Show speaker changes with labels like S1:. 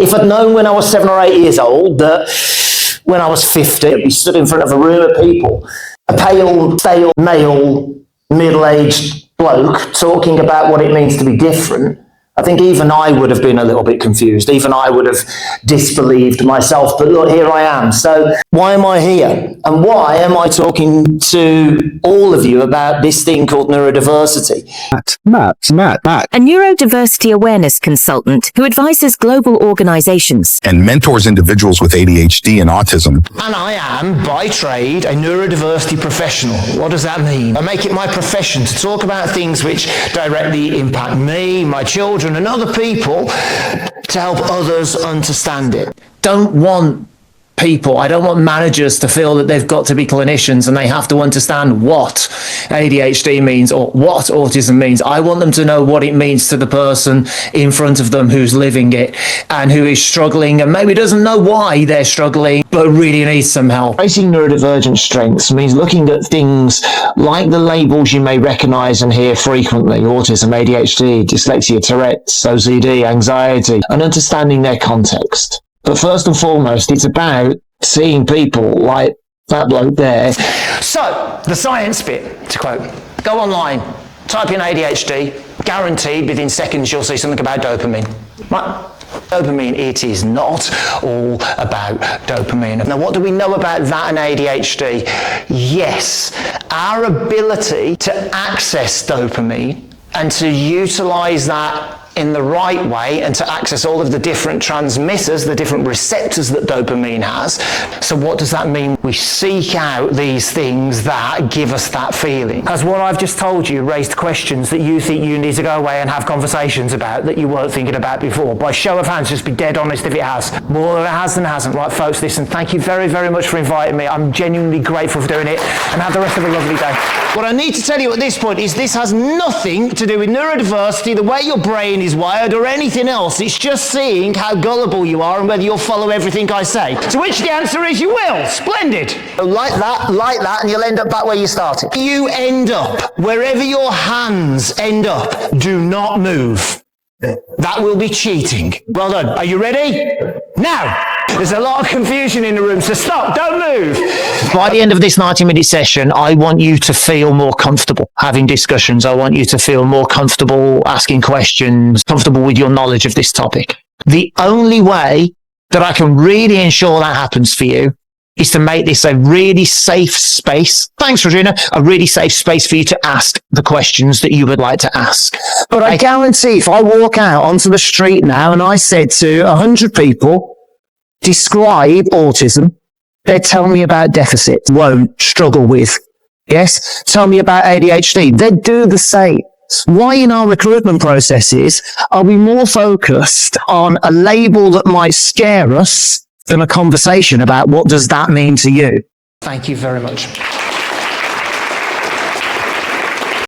S1: If I'd known when I was 7 or 8 years old that when I was 50, I'd be stood in front of a room of people, a pale, stale, male, middle-aged bloke talking about what it means to be different, I think even I would have been a little bit confused. Even I would have disbelieved myself. But look, here I am. So why am I here? And why am I talking to all of you about this thing called neurodiversity?
S2: Matt.
S3: A neurodiversity awareness consultant who advises global organizations
S2: And mentors individuals with ADHD and autism.
S1: And I am, by trade, a neurodiversity professional. What does that mean? I make it my profession to talk about things which directly impact me, my children, and other people to help others understand it. I don't want managers to feel that they've got to be clinicians and they have to understand what ADHD means or what autism means. I want them to know what it means to the person in front of them who's living it and who is struggling and maybe doesn't know why they're struggling, but really needs some help. Tracing neurodivergent strengths means looking at things like the labels you may recognize and hear frequently: autism, ADHD, dyslexia, Tourette's, OCD, anxiety, and understanding their context. But first and foremost, it's about seeing people like that bloke there. So, the science bit, to quote, go online, type in ADHD, guaranteed within seconds you'll see something about dopamine. Right? Dopamine, it is not all about dopamine. Now, what do we know about that and ADHD? Yes, our ability to access dopamine and to utilize that in the right way and to access all of the different transmitters, the different receptors that dopamine has. So what does that mean? We seek out these things that give us that feeling. Has what I've just told you raised questions that you think you need to go away and have conversations about that you weren't thinking about before? By show of hands, just be dead honest if it has. More of it has than hasn't. Right, folks, listen, thank you very, very much for inviting me. I'm genuinely grateful for doing it, and have the rest of a lovely day. What I need to tell you at this point is this has nothing to do with neurodiversity, the way your brain is wired, or anything else. It's just seeing how gullible you are and whether you'll follow everything I say. To which the answer is you will. Splendid. So like that, and you'll end up back where you started. You end up wherever your hands end up. Do not move. That will be cheating. Well done. Are you ready? Now! There's a lot of confusion in the room, so stop, don't move. By the end of this 90-minute session, I want you to feel more comfortable having discussions. I want you to feel more comfortable asking questions, comfortable with your knowledge of this topic. The only way that I can really ensure that happens for you is to make this a really safe space. Thanks, Regina. A really safe space for you to ask the questions that you would like to ask. But I guarantee if I walk out onto the street now and I said to 100 people, describe autism, they'd tell me about deficit, won't, struggle with. Yes? Tell me about ADHD. They'd do the same. Why in our recruitment processes are we more focused on a label that might scare us than a conversation about what does that mean to you? Thank you very much.